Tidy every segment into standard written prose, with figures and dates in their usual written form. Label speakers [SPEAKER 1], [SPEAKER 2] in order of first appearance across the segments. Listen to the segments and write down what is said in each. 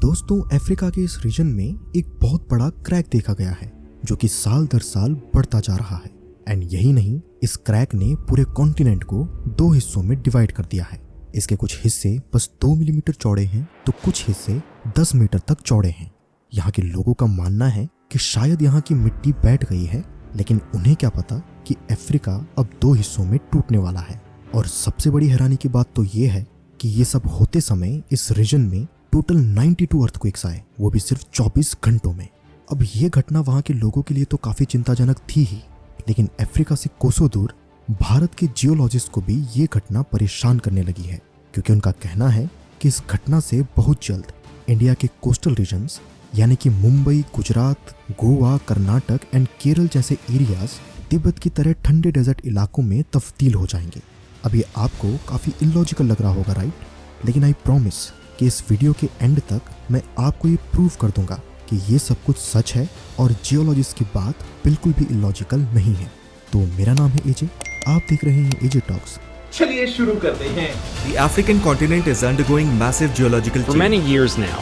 [SPEAKER 1] दोस्तों, अफ्रीका के इस रीजन में एक बहुत बड़ा क्रैक देखा गया है जो कि साल दर साल बढ़ता जा रहा है। एंड यही नहीं, इस क्रैक ने पूरे कॉन्टिनेंट को दो हिस्सों में डिवाइड कर दिया है। इसके कुछ हिस्से बस 2 मिलीमीटर चौड़े हैं तो कुछ हिस्से 10 मीटर तक चौड़े हैं। यहाँ के लोगों का मानना है कि शायद यहाँ की मिट्टी बैठ गई है, लेकिन उन्हें क्या पता कि अफ्रीका अब दो हिस्सों में टूटने वाला है। और सबसे बड़ी हैरानी की बात तो ये है कि ये सब होते समय इस रीजन में टोटल 92 अर्थक्वेक्स आए, वो भी सिर्फ 24 घंटों में। अब ये घटना वहाँ के लोगों के लिए तो काफी चिंताजनक थी ही, लेकिन अफ्रीका से कोसों दूर भारत के जियोलॉजिस्ट को भी ये घटना परेशान करने लगी है, क्योंकि उनका कहना है कि इस घटना से बहुत जल्द इंडिया के कोस्टल रीजन्स यानी कि मुंबई, गुजरात, गोवा, कर्नाटक एंड केरल जैसे एरियाज तिब्बत की तरह ठंडे डेजर्ट इलाकों में तब्दील हो जाएंगे। अब ये आपको काफ़ी इलॉजिकल लग रहा होगा, राइट? लेकिन आई प्रॉमिस कि इस वीडियो के एंड तक मैं आपको ये प्रूव कर दूंगा कि ये सब कुछ सच है और जियोलॉजिस्ट की बात बिल्कुल भी इलॉजिकल नहीं है। तो मेरा नाम है एजे, आप देख रहे हैं एजे टॉक्स।
[SPEAKER 2] चलिए शुरू करते हैं।
[SPEAKER 3] The African continent is undergoing massive geological change.
[SPEAKER 4] For many years now,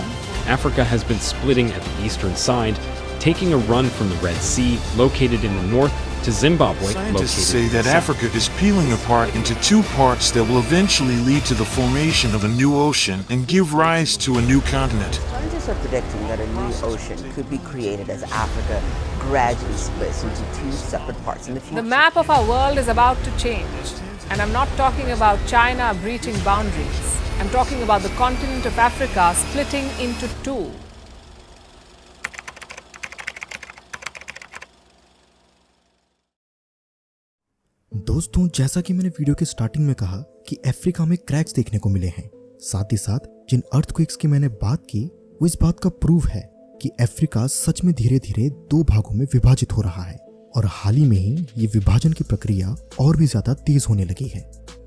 [SPEAKER 4] Africa has been splitting at the eastern side, taking a run from the Red Sea, located in the north, to Zimbabwe,
[SPEAKER 5] Scientists
[SPEAKER 4] located
[SPEAKER 5] say
[SPEAKER 4] in the
[SPEAKER 5] that
[SPEAKER 4] south.
[SPEAKER 5] Africa is peeling apart into two parts that will eventually lead to the formation of a new ocean and give rise to a new continent.
[SPEAKER 6] Scientists are predicting that a new ocean could be created as Africa gradually splits into two separate parts in the future.
[SPEAKER 7] The map of our world is about to change. And I'm not talking about China breaching boundaries. I'm talking about the continent of Africa splitting into two.
[SPEAKER 1] दोस्तों, जैसा कि मैंने video के starting में कहा कि Africa में cracks देखने को मिले हैं, साथ ही साथ जिन अर्थक्वेक्स की मैंने बात की वो इस बात का प्रूफ है कि अफ्रीका सच में धीरे धीरे दो भागों में विभाजित हो रहा है। और हाल ही में ही ये विभाजन की प्रक्रिया और भी ज्यादा तेज होने लगी है।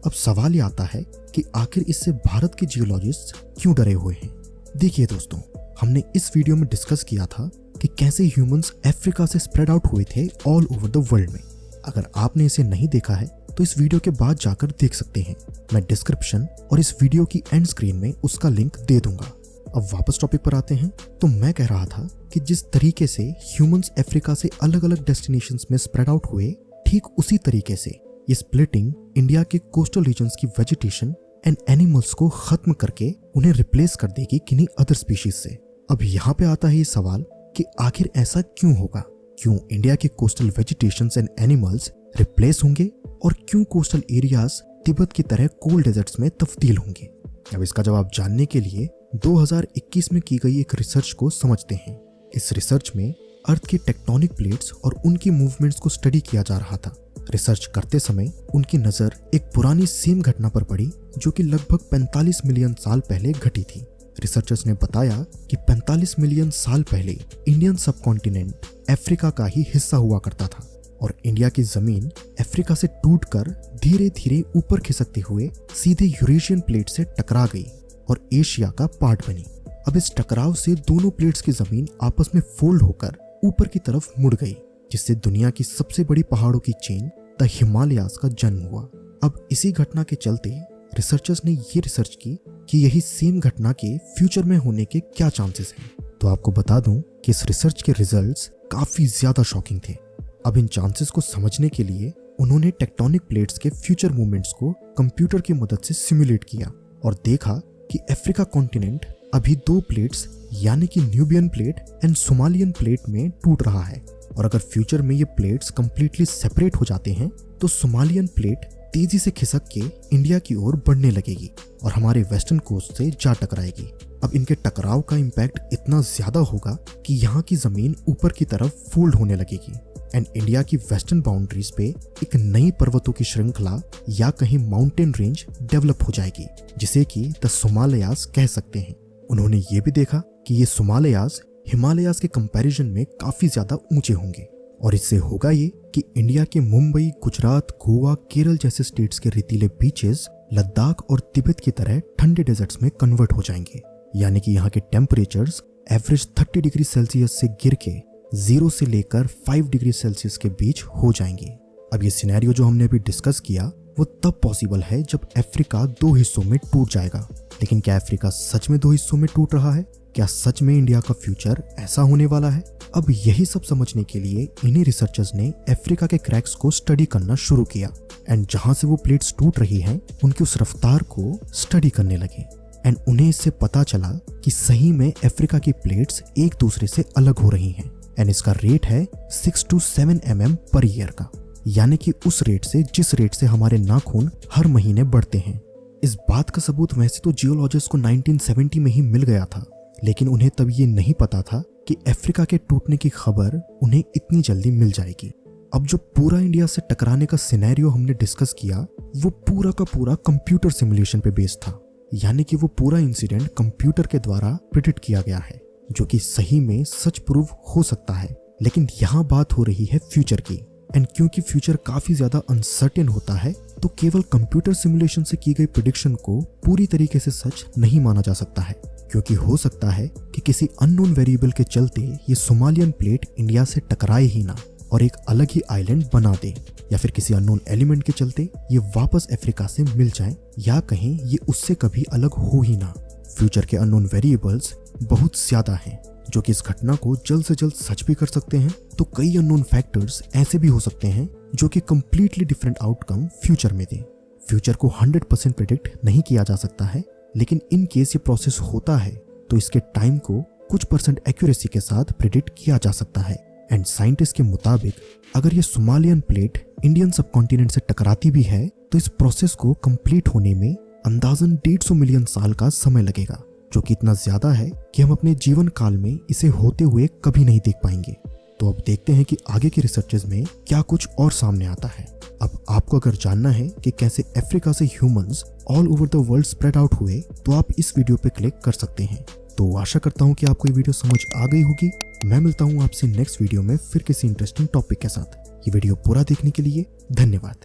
[SPEAKER 1] अब सवाल ये आता है कि आखिर इससे भारत के जियोलॉजिस्ट क्यों डरे हुए हैं। देखिए दोस्तों, हमने इस वीडियो में डिस्कस किया था कि कैसे ह्यूमंस अफ्रीका से स्प्रेड आउट हुए थे ऑल ओवर द वर्ल्ड में। अगर आपने इसे नहीं देखा है तो इस वीडियो के बाद जाकर देख सकते हैं। मैं डिस्क्रिप्शन और इस वीडियो की एंड स्क्रीन में उसका लिंक दे दूंगा। अब वापस टॉपिक पर आते हैं। तो मैं कह रहा था कि जिस तरीके से ह्यूमंस अफ्रीका से अलग अलग डेस्टिनेशंस में स्प्रेड आउट हुए, ठीक उसी तरीके से ये स्प्लिटिंग इंडिया के कोस्टल रीजन्स की वेजिटेशन एंड एनिमल्स को खत्म करके उन्हें रिप्लेस कर देगी किन्हीं अदर स्पीशीज से। अब यहाँ पे आता है ये सवाल कि आखिर ऐसा क्यों होगा? क्यों इंडिया के coastal vegetations and animals replace होंगे और क्यों कोस्टल एरियाज तिब्बत की तरह कोल्ड डेजर्ट्स में तब्दील होंगे? अब इसका जवाब जानने के लिए 2021 में की गई एक रिसर्च को समझते हैं। इस रिसर्च में अर्थ की टेक्टोनिक प्लेट्स और उनकी मूवमेंट्स को स्टडी किया जा रहा था। रिसर्च करते समय उनकी नजर एक पुरानी सेम घटना पर पड़ी जो कि लगभग 45 मिलियन साल पहले घटी थी। रिसर्चर्स ने बताया कि 45 मिलियन साल पहले इंडियन सबकॉन्टिनेंट अफ्रीका का ही हिस्सा हुआ करता था और इंडिया की जमीन अफ्रीका से टूटकर धीरे धीरे ऊपर खिसकते हुए सीधे यूरेशियन प्लेट से टकरा गई और एशिया का पार्ट बनी। अब इस टकराव से दोनों प्लेट्स की जमीन आपस में फोल्ड होकर ऊपर की तरफ मुड़ गई, जिससे दुनिया की सबसे बड़ी पहाड़ों की चेन द हिमालयाज का जन्म हुआ। अब इसी घटना के चलते रिसर्चर्स ने ये रिसर्च की कि यही सेम घटना के फ्यूचर में होने के क्या चांसेस हैं। तो आपको बता दूं कि इस रिसर्च के रिजल्ट्स काफी ज्यादा शॉकिंग थे। अब इन चांसेस को समझने के लिए उन्होंने टेक्टोनिक प्लेट्स के फ्यूचर मूवमेंट्स को कंप्यूटर की मदद से सिमुलेट किया और देखा कि अफ्रीका कॉन्टिनेंट अभी दो प्लेट्स यानी कि Nubian plate and Somalian plate में टूट रहा है। और अगर फ्यूचर में ये प्लेट्स कंप्लीटली सेपरेट हो जाते हैं तो सोमालियन प्लेट तेजी से खिसक के इंडिया की ओर बढ़ने लगेगी और हमारे वेस्टर्न कोस्ट से जा टकराएगी। अब इनके टकराव का इम्पैक्ट इतना ज्यादा होगा कि यहाँ की जमीन ऊपर की तरफ फोल्ड होने लगेगी एंड इंडिया की वेस्टर्न बाउंड्रीज पे एक नई पर्वतों की श्रृंखला या कहीं माउंटेन रेंज डेवलप हो जाएगी, जिसे कि द सोमालियाज कह सकते हैं। उन्होंने ये भी देखा कि ये सोमालियाज हिमालयाज के कंपैरिजन में काफी ज्यादा ऊंचे होंगे और इससे होगा ये कि इंडिया के मुंबई, गुजरात, गोवा, केरल जैसे स्टेट्स के रेतीले बीचेस लद्दाख और तिब्बत की तरह ठंडे डेजर्ट्स में कन्वर्ट हो जाएंगे, यानी कि यहाँ के टेम्परेचर्स एवरेज 30 डिग्री सेल्सियस से गिर के 0 से लेकर 5 डिग्री सेल्सियस के बीच हो जाएंगे। अब ये सिनेरियो जो हमने अभी डिस्कस किया वो तब पॉसिबल है जब अफ्रीका दो हिस्सों में टूट जाएगा। लेकिन क्या अफ्रीका सच में दो हिस्सों में टूट रहा है? क्या सच में इंडिया का फ्यूचर ऐसा होने वाला है? अब यही सब समझने के लिए इन्हीं रिसर्चर्स ने अफ्रीका के क्रैक्स को स्टडी करना शुरू किया एंड जहां से वो प्लेट्स टूट रही हैं उनकी उस रफ्तार को स्टडी करने लगे एंड उन्हें इससे पता चला कि सही में अफ्रीका की प्लेट्स एक दूसरे से अलग हो रही हैं एंड इसका रेट है 6 to 7 mm पर ईयर का, यानी कि उस रेट से जिस रेट से हमारे नाखून हर महीने बढ़ते हैं। इस बात का सबूत वैसे तो जियोलॉजिस्ट को 1970 में ही मिल गया था, लेकिन उन्हें तब ये नहीं पता था कि अफ्रीका के टूटने की खबर उन्हें इतनी जल्दी मिल जाएगी। अब जो पूरा इंडिया से टकराने का सिनेरियो हमने डिस्कस किया वो पूरा का पूरा कंप्यूटर सिमुलेशन पे बेस्ड था, यानी कि वो पूरा इंसिडेंट कंप्यूटर के द्वारा प्रिडिक्ट किया गया है, जो कि सही में सच प्रूव हो सकता है। लेकिन यहाँ बात हो रही है फ्यूचर की एंड क्योंकि फ्यूचर काफी ज्यादा अनसर्टेन होता है तो केवल कंप्यूटर सिमुलेशन से की गई प्रेडिक्शन को पूरी तरीके से सच नहीं माना जा सकता है, क्योंकि हो सकता है कि किसी अननोन वेरिएबल के चलते ये सोमालियन प्लेट इंडिया से टकराए ही ना और एक अलग ही आइलैंड बना दे, या फिर किसी अननोन एलिमेंट के चलते ये वापस अफ्रीका से मिल जाए, या कहीं ये उससे कभी अलग हो ही ना। फ्यूचर के अननोन वेरिएबल्स बहुत ज्यादा हैं जो कि इस घटना को जल्द से जल्द सच भी कर सकते हैं, तो कई अननोन फैक्टर्स ऐसे भी हो सकते हैं जो कि कंप्लीटली डिफरेंट आउटकम फ्यूचर में दें। फ्यूचर को 100% प्रेडिक्ट नहीं किया जा सकता है, लेकिन इन केस ये प्रोसेस होता है तो इसके टाइम को कुछ परसेंट एक्यूरेसी के साथ प्रेडिक्ट किया जा सकता है। एंड साइंटिस्ट के मुताबिक अगर ये सोमालियन प्लेट इंडियन सबकॉन्टिनेंट से टकराती भी है तो इस प्रोसेस को कंप्लीट होने में अंदाजन 150 मिलियन साल का समय लगेगा, जो कि इतना ज्यादा है कि हम अपने जीवन काल में इसे होते हुए कभी नहीं देख पाएंगे। तो अब देखते हैं कि आगे के रिसर्चेस में क्या कुछ और सामने आता है। अब आपको अगर जानना है कि कैसे अफ्रीका से humans all over the world spread out हुए तो आप इस वीडियो पे क्लिक कर सकते हैं। तो आशा करता हूँ कि आपको ये वीडियो समझ आ गई होगी। मैं मिलता हूँ आपसे नेक्स्ट वीडियो में फिर किसी इंटरेस्टिंग टॉपिक के साथ। ये वीडियो पूरा देखने के लिए धन्यवाद।